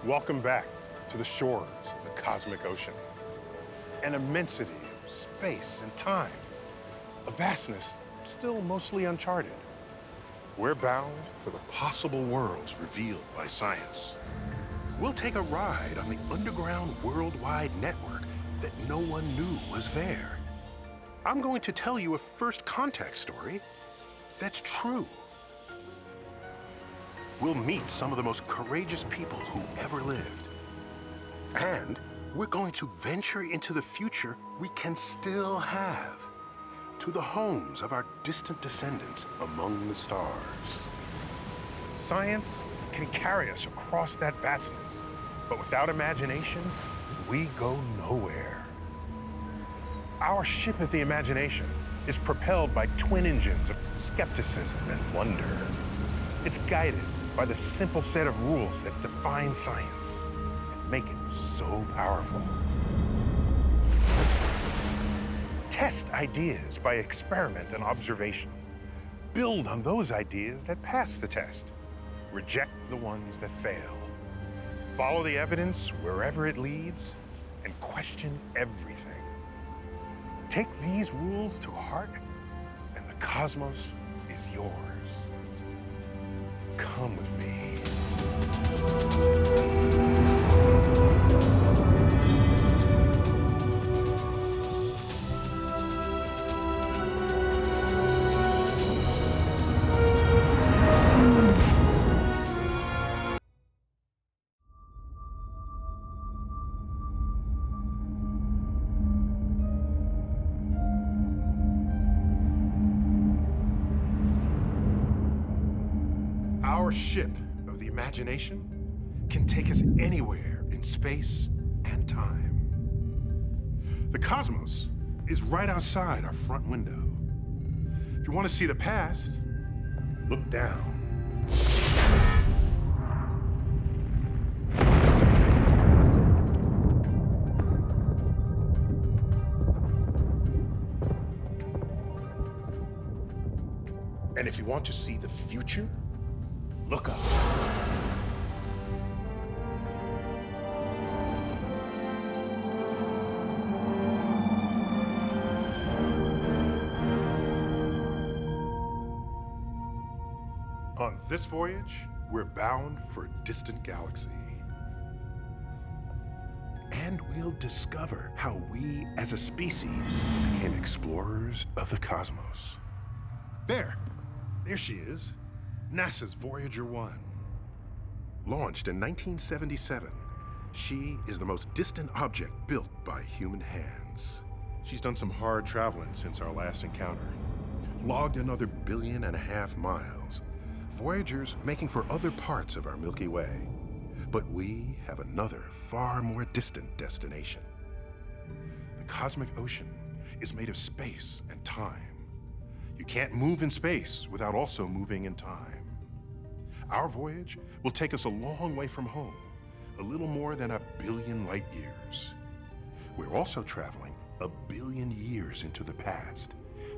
Welcome back to the shores of the cosmic ocean. An immensity of space and time, a vastness still mostly uncharted. We're bound for the possible worlds revealed by science. We'll take a ride on the underground worldwide network that no one knew was there. I'm going to tell you a first contact story that's true. We'll meet some of the most courageous people who ever lived. And we're going to venture into the future we can still have, to the homes of our distant descendants among the stars. Science can carry us across that vastness, but without imagination, we go nowhere. Our ship of the imagination is propelled by twin engines of skepticism and wonder. It's guided by the simple set of rules that define science and make it so powerful. Test ideas by experiment and observation. Build on those ideas that pass the test. Reject the ones that fail. Follow the evidence wherever it leads and question everything. Take these rules to heart and the cosmos is yours. Come with me. Our ship of the imagination can take us anywhere in space and time. The cosmos is right outside our front window. If you want to see the past, look down. And if you want to see the future, look up. On this voyage, we're bound for a distant galaxy. And we'll discover how we as a species became explorers of the cosmos. There she is. NASA's Voyager 1. Launched in 1977, she is the most distant object built by human hands. She's done some hard traveling since our last encounter. Logged another 1.5 billion miles. Voyager's making for other parts of our Milky Way. But we have another far more distant destination. The cosmic ocean is made of space and time. You can't move in space without also moving in time. Our voyage will take us a long way from home, a little more than 1 billion light years. We're also traveling 1 billion years into the past,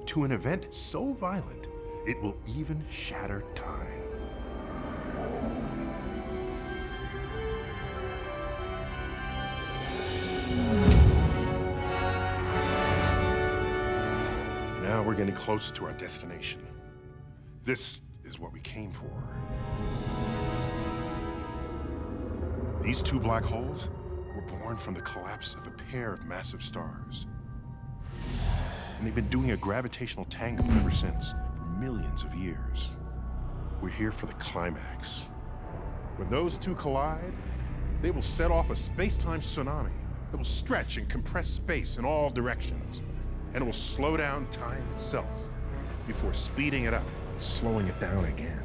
to an event so violent, it will even shatter time. Now we're getting close to our destination. This is what we came for. These two black holes were born from the collapse of a pair of massive stars. And they've been doing a gravitational tango ever since, for millions of years. We're here for the climax. When those two collide, they will set off a space-time tsunami that will stretch and compress space in all directions, and it will slow down time itself before speeding it up, slowing it down again.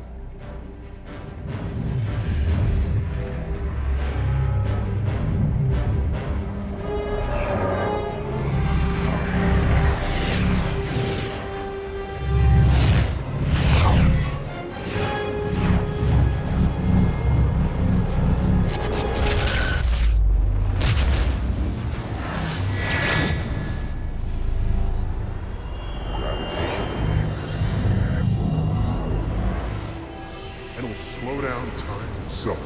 And it will slow down time itself.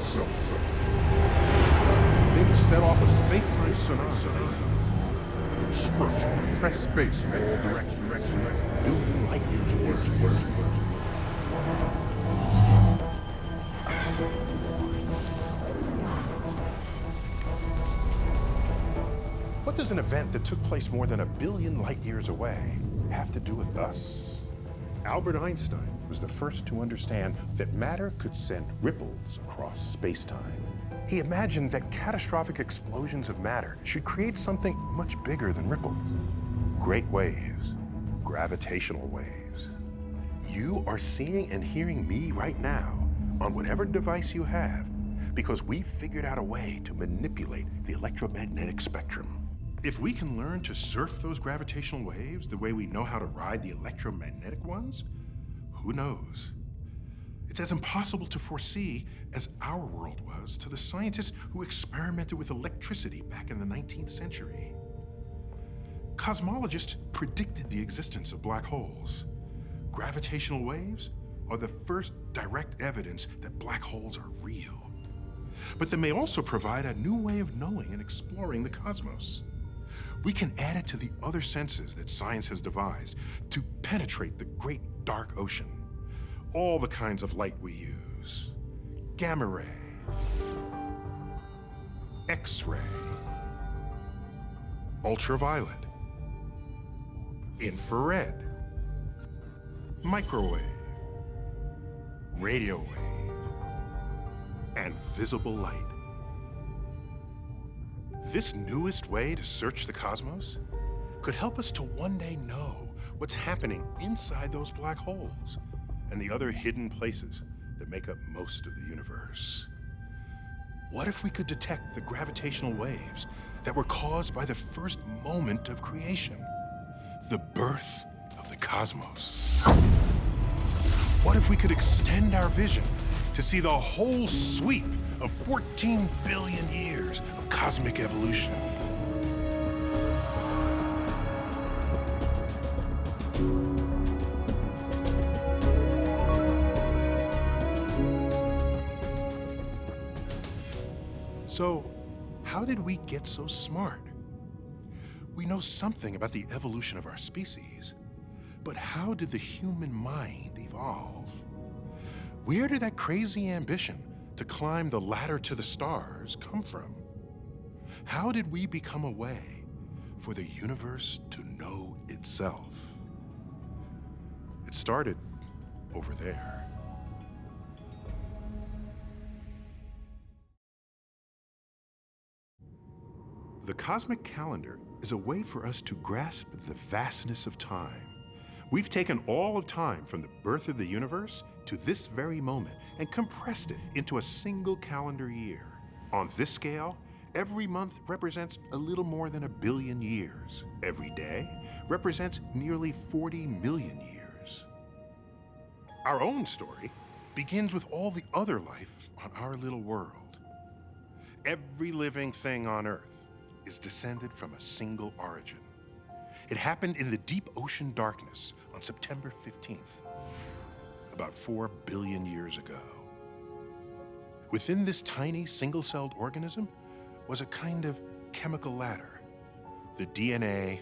set off a space-time tsunami. Press space in all directions. Billion light years away. What does an event that took place more than 1 billion light years away have to do with us? Albert Einstein was the first to understand that matter could send ripples across space-time. He imagined that catastrophic explosions of matter should create something much bigger than ripples. Great waves, gravitational waves. You are seeing and hearing me right now on whatever device you have because we figured out a way to manipulate the electromagnetic spectrum. If we can learn to surf those gravitational waves the way we know how to ride the electromagnetic ones, who knows? It's as impossible to foresee as our world was to the scientists who experimented with electricity back in the 19th century. Cosmologists predicted the existence of black holes. Gravitational waves are the first direct evidence that black holes are real. But they may also provide a new way of knowing and exploring the cosmos. We can add it to the other senses that science has devised to penetrate the great dark ocean. All the kinds of light we use. Gamma ray, X-ray, ultraviolet, infrared, microwave, radio wave, and visible light. This newest way to search the cosmos could help us to one day know what's happening inside those black holes and the other hidden places that make up most of the universe. What if we could detect the gravitational waves that were caused by the first moment of creation, the birth of the cosmos? What if we could extend our vision to see the whole sweep of 14 billion years of cosmic evolution? So, how did we get so smart? We know something about the evolution of our species, but how did the human mind evolve? Where did that crazy ambition to climb the ladder to the stars come from? How did we become a way for the universe to know itself? It started over there. The cosmic calendar is a way for us to grasp the vastness of time. We've taken all of time from the birth of the universe to this very moment and compressed it into a single calendar year. On this scale, every month represents a little more than 1 billion years. Every day represents nearly 40 million years. Our own story begins with all the other life on our little world. Every living thing on Earth is descended from a single origin. It happened in the deep ocean darkness on September 15th, about 4 billion years ago. Within this tiny single-celled organism was a kind of chemical ladder, the DNA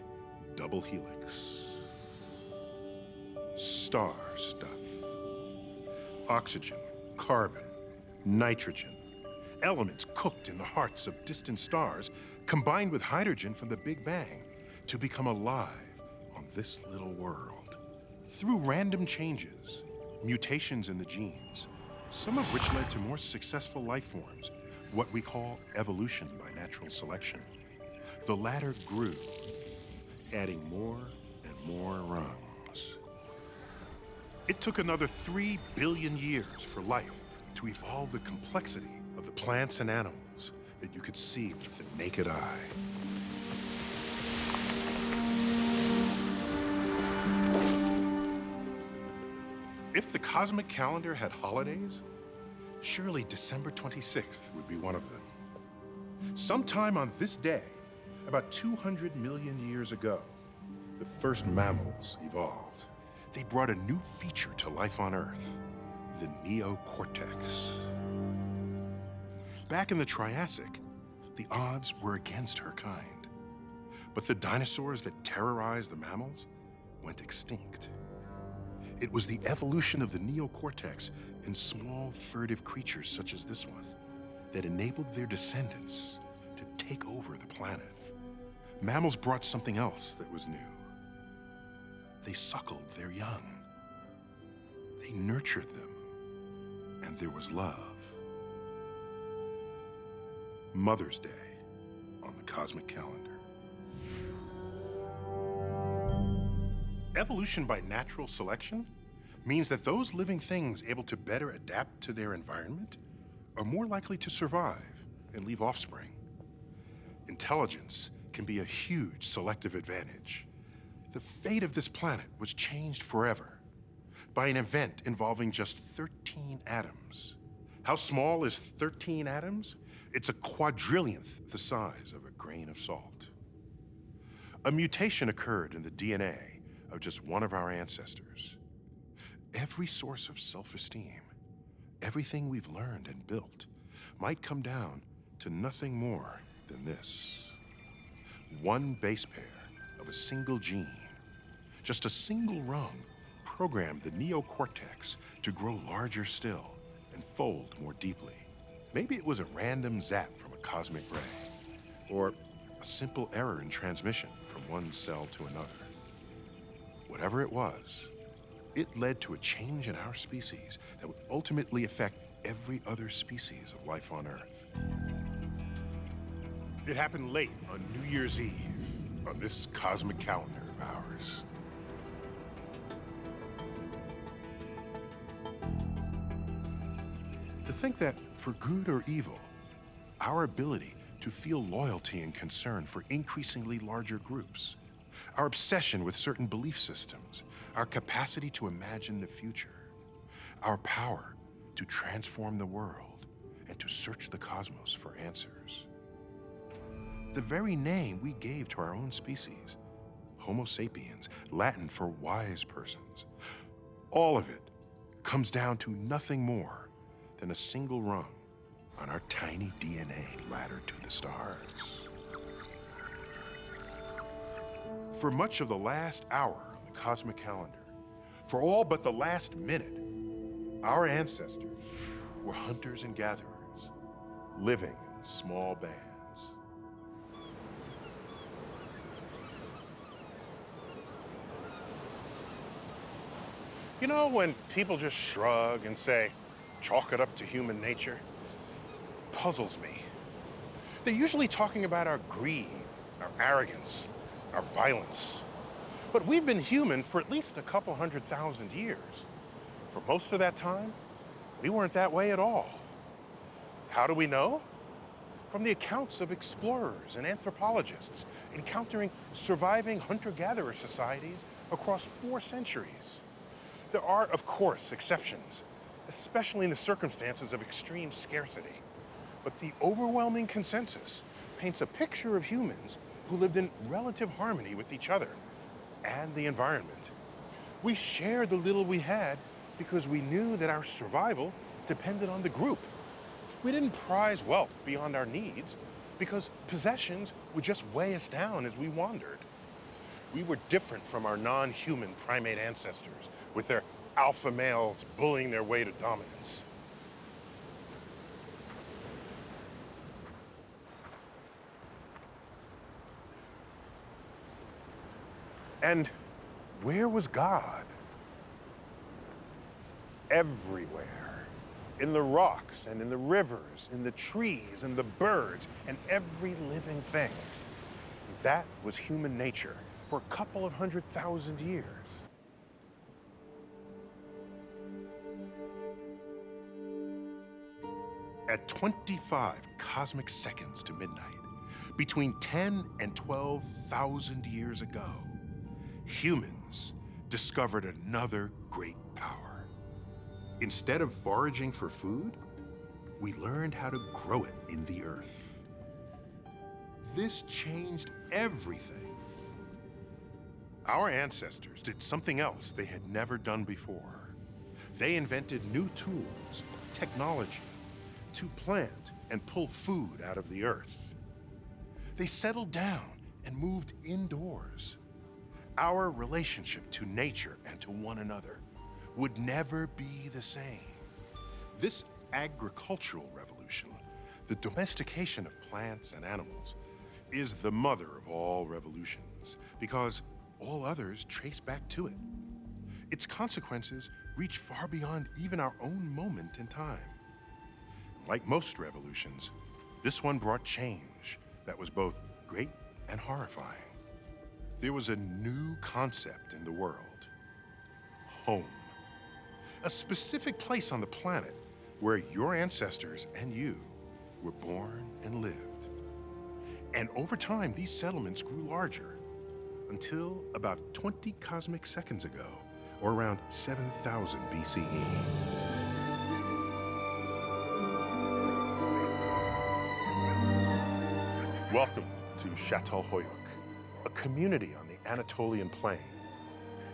double helix. Star stuff. Oxygen, carbon, nitrogen, elements cooked in the hearts of distant stars combined with hydrogen from the Big Bang to become alive on this little world. Through random changes, mutations in the genes, some of which led to more successful life forms, what we call evolution by natural selection, the ladder grew, adding more and more rungs. It took another 3 billion years for life to evolve the complexity of the plants and animals that you could see with the naked eye. If the cosmic calendar had holidays, surely December 26th would be one of them. Sometime on this day, about 200 million years ago, the first mammals evolved. They brought a new feature to life on Earth, the neocortex. Back in the Triassic, the odds were against her kind. But the dinosaurs that terrorized the mammals went extinct. It was the evolution of the neocortex in small, furtive creatures such as this one that enabled their descendants to take over the planet. Mammals brought something else that was new. They suckled their young. They nurtured them, and there was love. Mother's Day on the cosmic calendar. Evolution by natural selection means that those living things able to better adapt to their environment are more likely to survive and leave offspring. Intelligence can be a huge selective advantage. The fate of this planet was changed forever by an event involving just 13 atoms. How small is 13 atoms? It's a quadrillionth the size of a grain of salt. A mutation occurred in the DNA of just one of our ancestors. Every source of self-esteem, everything we've learned and built, might come down to nothing more than this. One base pair of a single gene, just a single rung, programmed the neocortex to grow larger still and fold more deeply. Maybe it was a random zap from a cosmic ray, or a simple error in transmission from one cell to another. Whatever it was, it led to a change in our species that would ultimately affect every other species of life on Earth. It happened late on New Year's Eve, on this cosmic calendar of ours. To think that, for good or evil, our ability to feel loyalty and concern for increasingly larger groups, our obsession with certain belief systems, our capacity to imagine the future, our power to transform the world and to search the cosmos for answers. The very name we gave to our own species, Homo sapiens, Latin for wise persons, all of it comes down to nothing more than a single rung on our tiny DNA ladder to the stars. For much of the last hour on the cosmic calendar, for all but the last minute, our ancestors were hunters and gatherers, living in small bands. You know, when people just shrug and say, chalk it up to human nature, it puzzles me. They're usually talking about our greed, our arrogance, our violence. But we've been human for at least a couple 100,000 years. For most of that time, we weren't that way at all. How do we know? From the accounts of explorers and anthropologists encountering surviving hunter-gatherer societies across 4 centuries. There are, of course, exceptions, especially in the circumstances of extreme scarcity. But the overwhelming consensus paints a picture of humans who lived in relative harmony with each other and the environment. We shared the little we had because we knew that our survival depended on the group. We didn't prize wealth beyond our needs because possessions would just weigh us down as we wandered. We were different from our non-human primate ancestors, with their alpha males bullying their way to dominance. And where was God? Everywhere. In the rocks and in the rivers, in the trees and the birds, and every living thing. That was human nature for a couple of 100,000 years. At 25 cosmic seconds to midnight, between 10 and 12,000 years ago, humans discovered another great power. Instead of foraging for food, we learned how to grow it in the earth. This changed everything. Our ancestors did something else they had never done before. They invented new tools, technology, to plant and pull food out of the earth. They settled down and moved indoors. Our relationship to nature and to one another would never be the same. This agricultural revolution, the domestication of plants and animals, is the mother of all revolutions because all others trace back to it. Its consequences reach far beyond even our own moment in time. Like most revolutions, this one brought change that was both great and horrifying. There was a new concept in the world: home. A specific place on the planet where your ancestors and you were born and lived. And over time, these settlements grew larger until about 20 cosmic seconds ago, or around 7,000 BCE. Welcome to Çatalhöyük, a community on the Anatolian plain.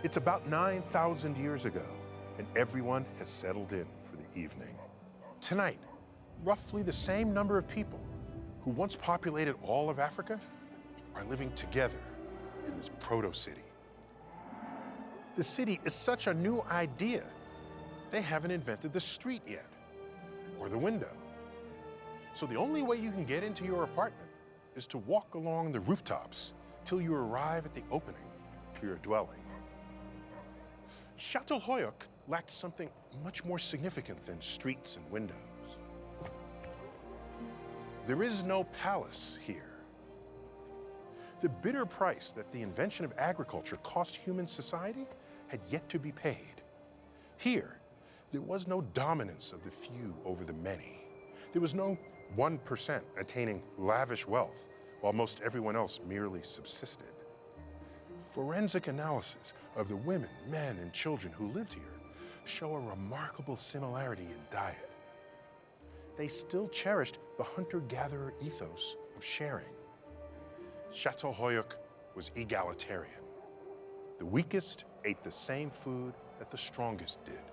It's about 9,000 years ago, and everyone has settled in for the evening. Tonight, roughly the same number of people who once populated all of Africa are living together in this proto-city. The city is such a new idea, they haven't invented the street yet, or the window. So the only way you can get into your apartment is to walk along the rooftops till you arrive at the opening to your dwelling. Çatalhöyük lacked something much more significant than streets and windows. There is no palace here. The bitter price that the invention of agriculture cost human society had yet to be paid. Here, there was no dominance of the few over the many. There was no 1% attaining lavish wealth while most everyone else merely subsisted. Forensic analysis of the women, men, and children who lived here show a remarkable similarity in diet. They still cherished the hunter-gatherer ethos of sharing. Çatalhöyük was egalitarian. The weakest ate the same food that the strongest did,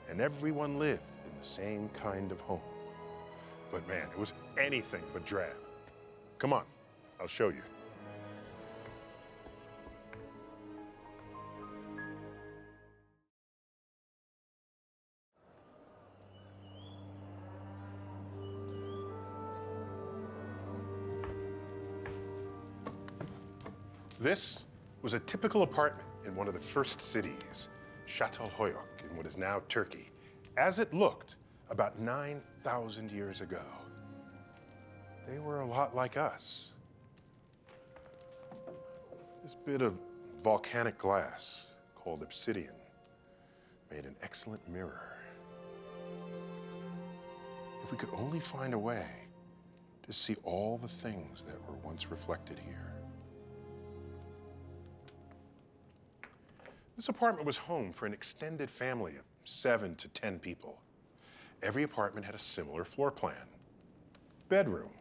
and everyone lived in the same kind of home. But man, it was anything but drab. Come on, I'll show you. This was a typical apartment in one of the first cities, Çatalhöyük, in what is now Turkey, as it looked about 9,000 years ago. They were a lot like us. This bit of volcanic glass, called obsidian, made an excellent mirror. If we could only find a way to see all the things that were once reflected here. This apartment was home for an extended family of 7 to 10 people. Every apartment had a similar floor plan. Bedroom,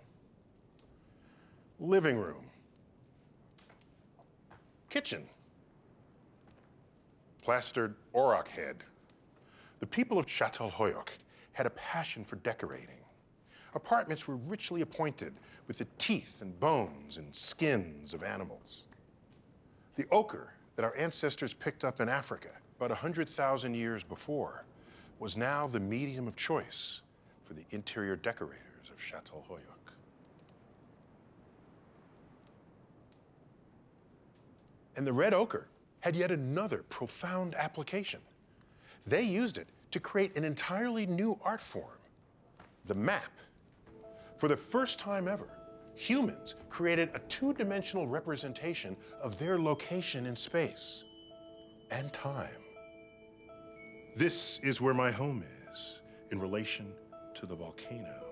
living room, kitchen, plastered auroch head. The people of Çatalhöyük had a passion for decorating. Apartments were richly appointed with the teeth and bones and skins of animals. The ochre that our ancestors picked up in Africa about 100,000 years before was now the medium of choice for the interior decorators of Çatalhöyük. And the red ochre had yet another profound application. They used it to create an entirely new art form, the map. For the first time ever, humans created a two-dimensional representation of their location in space and time. This is where my home is in relation to the volcano.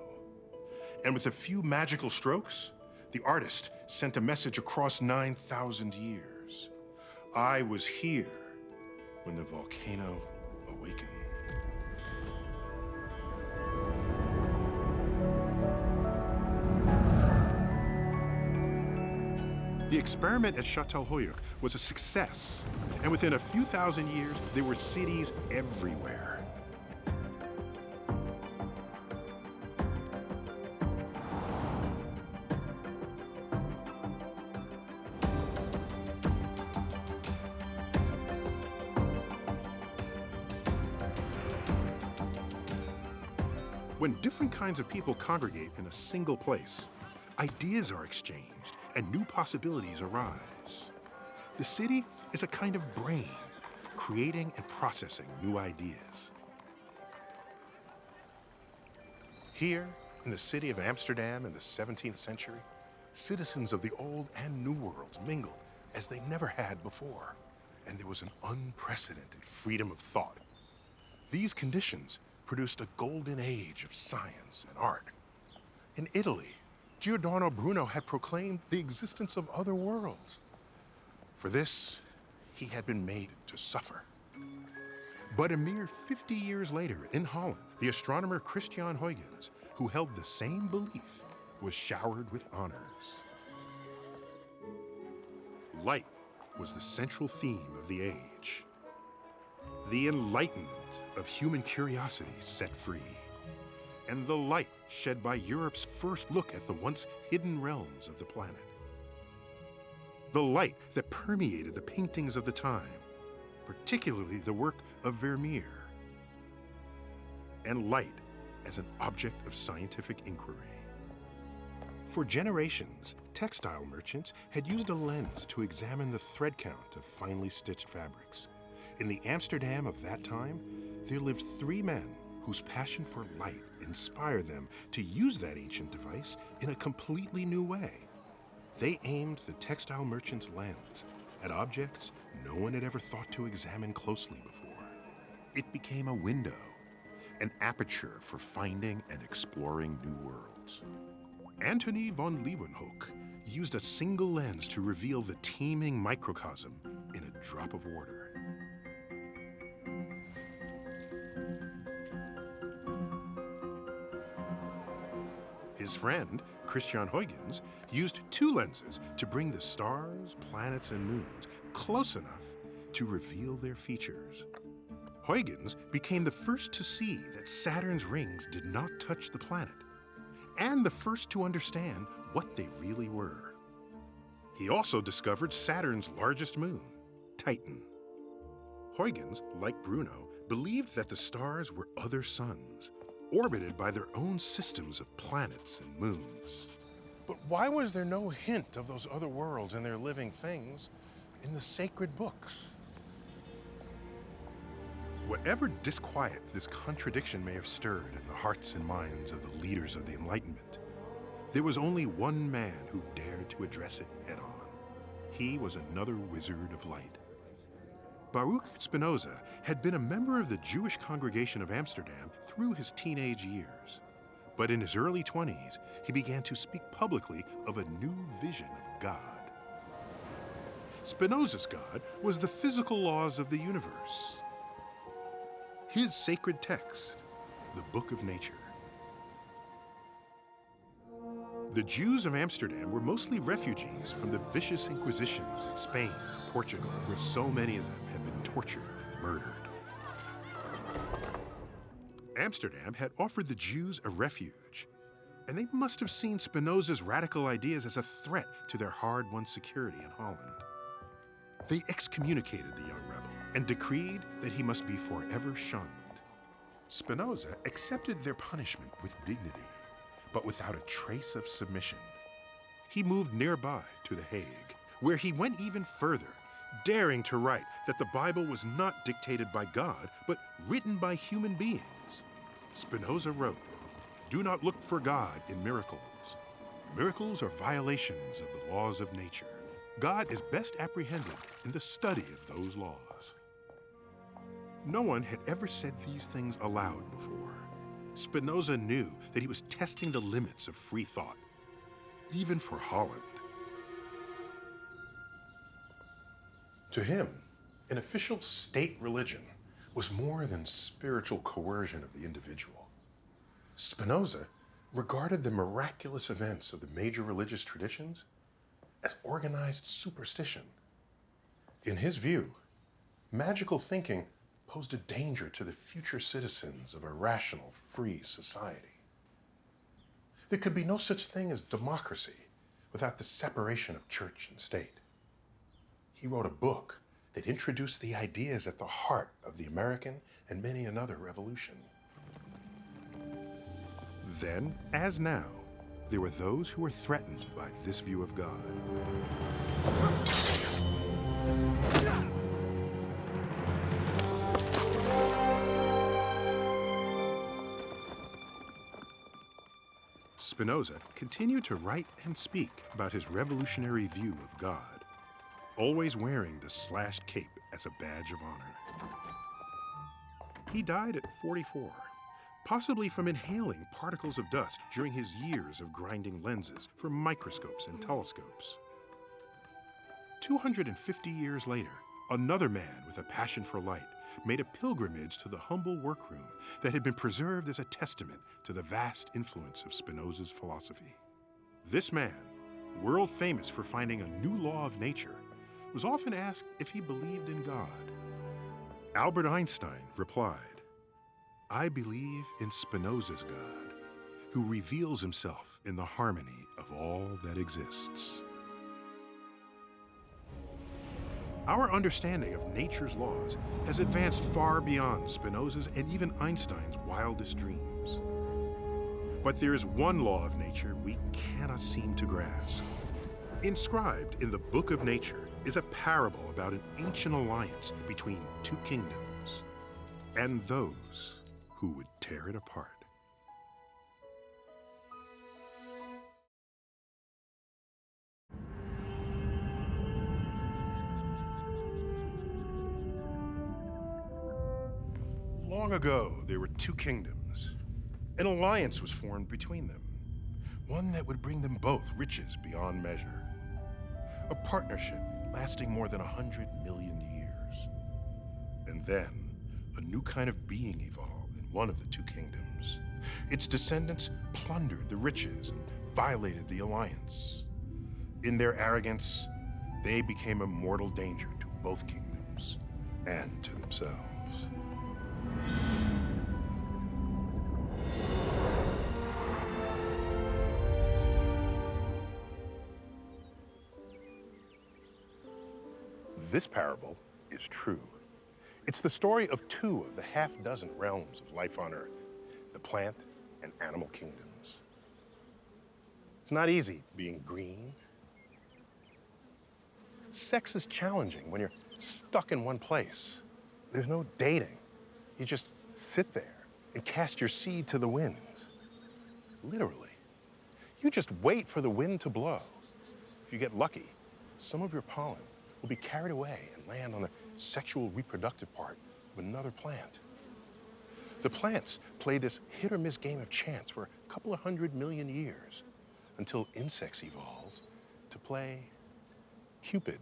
And with a few magical strokes, the artist sent a message across 9,000 years. I was here when the volcano awakened. The experiment at Çatalhöyük was a success, and within a few thousand years, there were cities everywhere. When different kinds of people congregate in a single place, ideas are exchanged and new possibilities arise. The city is a kind of brain, creating and processing new ideas. Here, in the city of Amsterdam in the 17th century, citizens of the old and new worlds mingled as they never had before, and there was an unprecedented freedom of thought. These conditions produced a golden age of science and art. In Italy, Giordano Bruno had proclaimed the existence of other worlds. For this, he had been made to suffer. But a mere 50 years later, in Holland, the astronomer Christian Huygens, who held the same belief, was showered with honors. Light was the central theme of the age. The enlightenment of human curiosity set free, and the light shed by Europe's first look at the once hidden realms of the planet. The light that permeated the paintings of the time, particularly the work of Vermeer, and light as an object of scientific inquiry. For generations, textile merchants had used a lens to examine the thread count of finely stitched fabrics. In the Amsterdam of that time, there lived three men whose passion for light inspired them to use that ancient device in a completely new way. They aimed the textile merchant's lens at objects no one had ever thought to examine closely before. It became a window, an aperture for finding and exploring new worlds. Antony von Leeuwenhoek used a single lens to reveal the teeming microcosm in a drop of water. His friend, Christian Huygens, used two lenses to bring the stars, planets, and moons close enough to reveal their features. Huygens became the first to see that Saturn's rings did not touch the planet, and the first to understand what they really were. He also discovered Saturn's largest moon, Titan. Huygens, like Bruno, believed that the stars were other suns, orbited by their own systems of planets and moons. But why was there no hint of those other worlds and their living things in the sacred books? Whatever disquiet this contradiction may have stirred in the hearts and minds of the leaders of the Enlightenment, there was only one man who dared to address it head-on. He was another wizard of light. Baruch Spinoza had been a member of the Jewish congregation of Amsterdam through his teenage years. But in his early 20s, he began to speak publicly of a new vision of God. Spinoza's God was the physical laws of the universe. His sacred text, the Book of Nature. The Jews of Amsterdam were mostly refugees from the vicious inquisitions in Spain and Portugal, where so many of them had been tortured and murdered. Amsterdam had offered the Jews a refuge, and they must have seen Spinoza's radical ideas as a threat to their hard-won security in Holland. They excommunicated the young rebel and decreed that he must be forever shunned. Spinoza accepted their punishment with dignity, but without a trace of submission. He moved nearby to The Hague, where he went even further, daring to write that the Bible was not dictated by God, but written by human beings. Spinoza wrote, "Do not look for God in miracles. Miracles are violations of the laws of nature. God is best apprehended in the study of those laws." No one had ever said these things aloud before. Spinoza knew that he was testing the limits of free thought, even for Holland. To him, an official state religion was more than spiritual coercion of the individual. Spinoza regarded the miraculous events of the major religious traditions as organized superstition. In his view, magical thinking posed a danger to the future citizens of a rational, free society. There could be no such thing as democracy without the separation of church and state. He wrote a book that introduced the ideas at the heart of the American and many another revolution. Then, as now, there were those who were threatened by this view of God. Spinoza continued to write and speak about his revolutionary view of God, always wearing the slashed cape as a badge of honor. He died at 44, possibly from inhaling particles of dust during his years of grinding lenses for microscopes and telescopes. 250 years later, another man with a passion for light made a pilgrimage to the humble workroom that had been preserved as a testament to the vast influence of Spinoza's philosophy. This man, world famous for finding a new law of nature, was often asked if he believed in God. Albert Einstein replied, "I believe in Spinoza's God, who reveals himself in the harmony of all that exists." Our understanding of nature's laws has advanced far beyond Spinoza's and even Einstein's wildest dreams. But there is one law of nature we cannot seem to grasp. Inscribed in the Book of Nature is a parable about an ancient alliance between two kingdoms and those who would tear it apart. Long ago, there were two kingdoms. An alliance was formed between them, one that would bring them both riches beyond measure. A partnership lasting more than 100 million years. And then, a new kind of being evolved in one of the two kingdoms. Its descendants plundered the riches and violated the alliance. In their arrogance, they became a mortal danger to both kingdoms and to themselves. This parable is true. It's the story of two of the half-dozen realms of life on Earth, the plant and animal kingdoms. It's not easy being green. Sex is challenging when you're stuck in one place. There's no dating. You just sit there and cast your seed to the winds. Literally. You just wait for the wind to blow. If you get lucky, some of your pollen will be carried away and land on the sexual reproductive part of another plant. The plants play this hit or miss game of chance for a couple of 100 million years until insects evolve to play Cupid.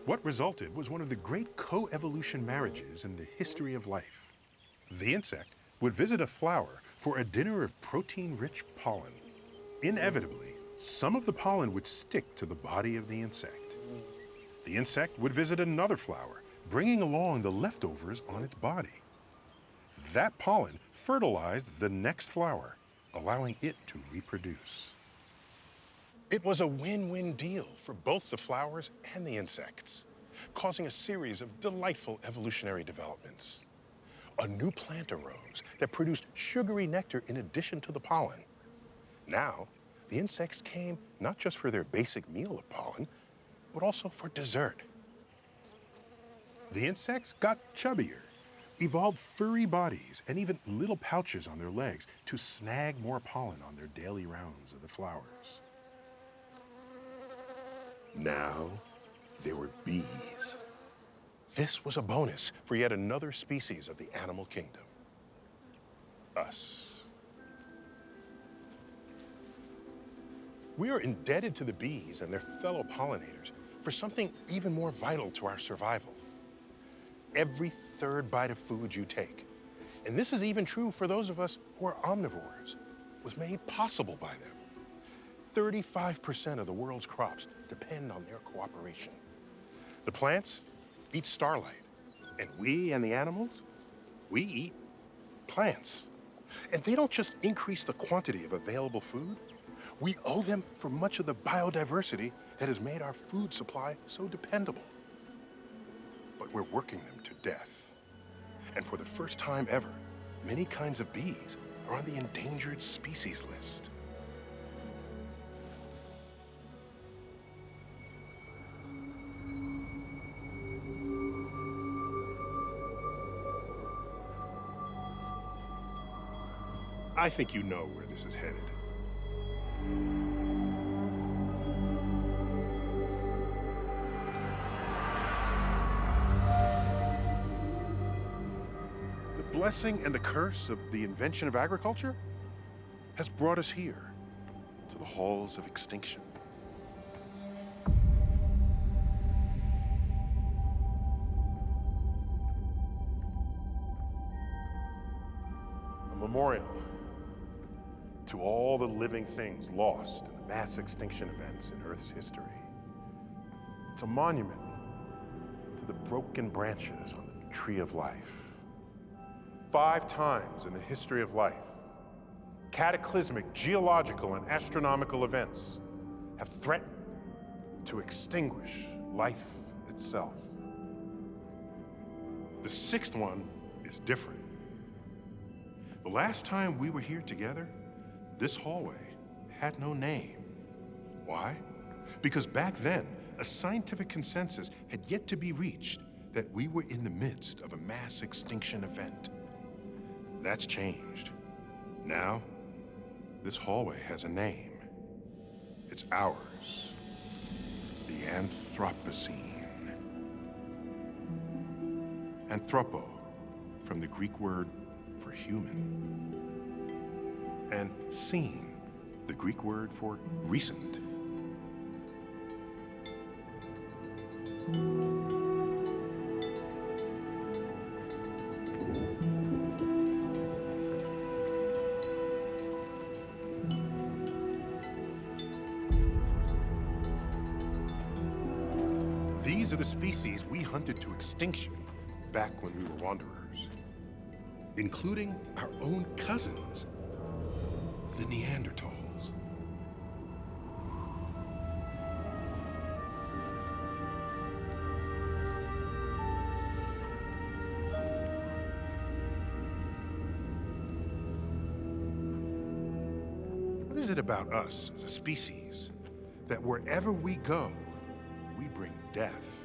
What resulted was one of the great co-evolution marriages in the history of life. The insect would visit a flower for a dinner of protein-rich pollen. Inevitably, some of the pollen would stick to the body of the insect. The insect would visit another flower, bringing along the leftovers on its body. That pollen fertilized the next flower, allowing it to reproduce. It was a win-win deal for both the flowers and the insects, causing a series of delightful evolutionary developments. A new plant arose that produced sugary nectar in addition to the pollen. Now, the insects came not just for their basic meal of pollen, but also for dessert. The insects got chubbier, evolved furry bodies, and even little pouches on their legs to snag more pollen on their daily rounds of the flowers. Now, there were bees. This was a bonus for yet another species of the animal kingdom. Us. We are indebted to the bees and their fellow pollinators for something even more vital to our survival. Every third bite of food you take, and this is even true for those of us who are omnivores, was made possible by them. 35% of the world's crops depend on their cooperation. The plants eat starlight, and we and the animals, we eat plants. And they don't just increase the quantity of available food, we owe them for much of the biodiversity that has made our food supply so dependable. But we're working them to death. And for the first time ever, Many kinds of bees are on the endangered species list. I think you know where this is headed. The blessing and the curse of the invention of agriculture has brought us here, to the halls of extinction. A memorial to all the living things lost in the mass extinction events in Earth's history. It's a monument to the broken branches on the tree of life. 5 times in the history of life, cataclysmic geological and astronomical events have threatened to extinguish life itself. The 6th one is different. The last time we were here together, this hallway had no name. Why? Because back then, a scientific consensus had yet to be reached that we were in the midst of a mass extinction event. That's changed. Now, this hallway has a name. It's ours. The Anthropocene. Anthropo, from the Greek word for human. And scene, the Greek word for recent. These are the species we hunted to extinction back when we were wanderers, including our own cousins, the Neanderthals. What is it about us as a species that wherever we go, we bring death?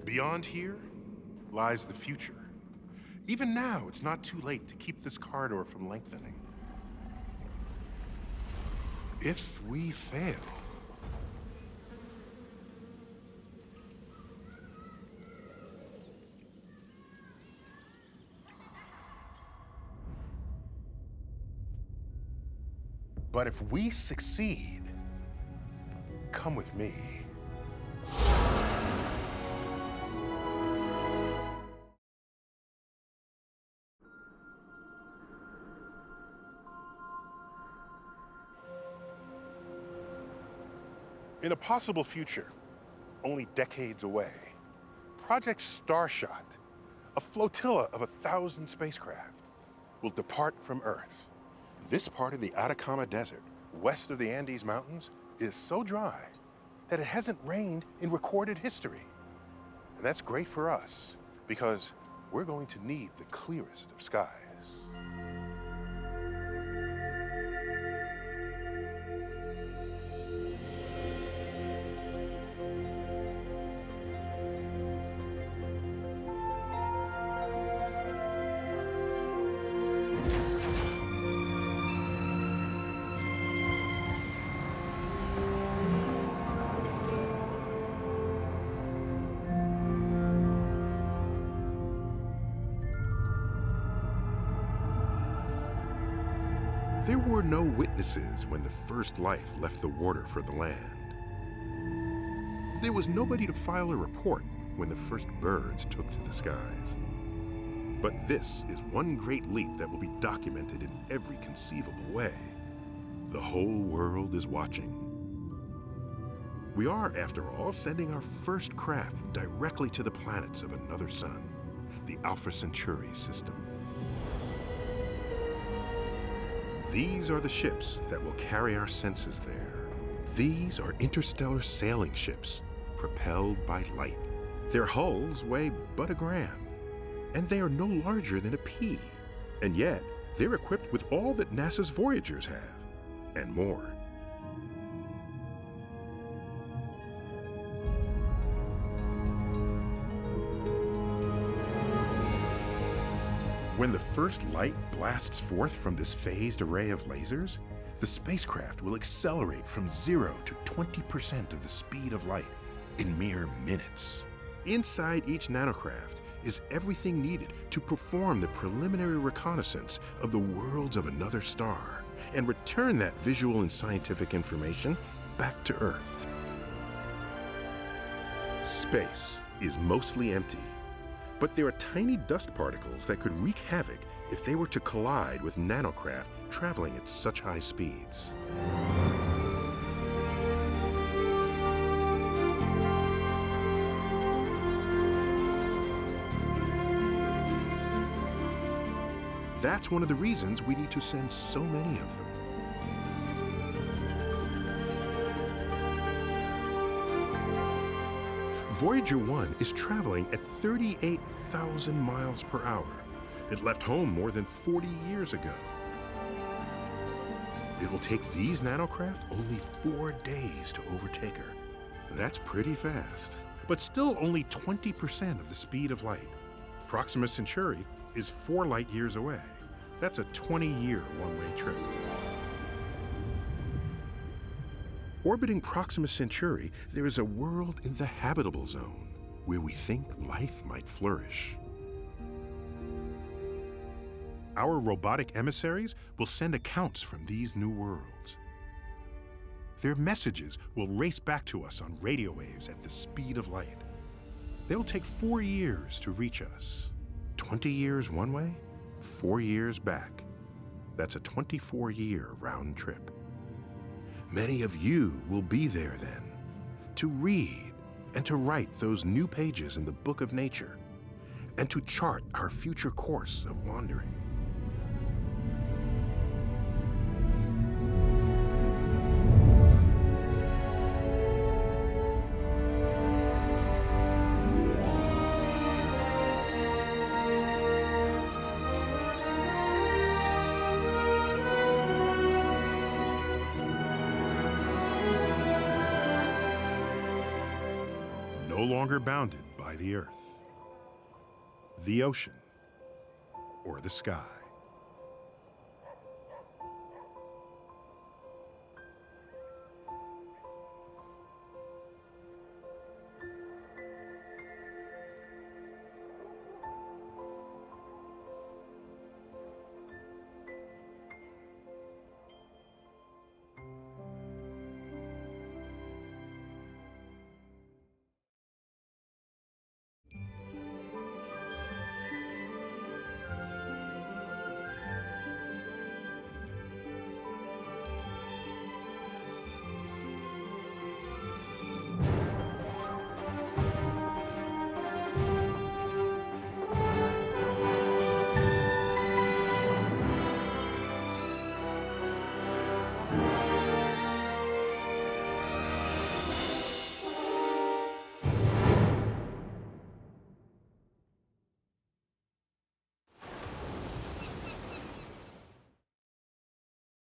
Beyond here lies the future. Even now, it's not too late to keep this corridor from lengthening. If we fail, but if we succeed, come with me. In a possible future, only decades away, Project Starshot, a flotilla of 1,000 spacecraft, will depart from Earth. This part of the Atacama Desert, west of the Andes Mountains, is so dry that it hasn't rained in recorded history. And that's great for us, because we're going to need the clearest of skies. There were no witnesses when the first life left the water for the land. There was nobody to file a report when the first birds took to the skies. But this is one great leap that will be documented in every conceivable way. The whole world is watching. We are, after all, sending our first craft directly to the planets of another sun, the Alpha Centauri system. These are the ships that will carry our senses there. These are interstellar sailing ships propelled by light. Their hulls weigh but a gram, and they are no larger than a pea. And yet, they're equipped with all that NASA's Voyagers have, and more. When the first light blasts forth from this phased array of lasers, the spacecraft will accelerate from 0 to 20% of the speed of light in mere minutes. Inside each nanocraft is everything needed to perform the preliminary reconnaissance of the worlds of another star and return that visual and scientific information back to Earth. Space is mostly empty, but there are tiny dust particles that could wreak havoc if they were to collide with nanocraft traveling at such high speeds. That's one of the reasons we need to send so many of them. Voyager 1 is traveling at 38,000 miles per hour. It left home more than 40 years ago. It will take these nanocraft only 4 days to overtake her. That's pretty fast, but still only 20% of the speed of light. Proxima Centauri is 4 light years away. That's a 20-year one-way trip. Orbiting Proxima Centauri, there is a world in the habitable zone where we think life might flourish. Our robotic emissaries will send accounts from these new worlds. Their messages will race back to us on radio waves at the speed of light. They will take 4 years to reach us. 20 years one way, 4 years back. That's a 24-year round trip. Many of you will be there then, to read and to write those new pages in the book of nature, and to chart our future course of wandering. No longer bounded by the earth, the ocean, or the sky.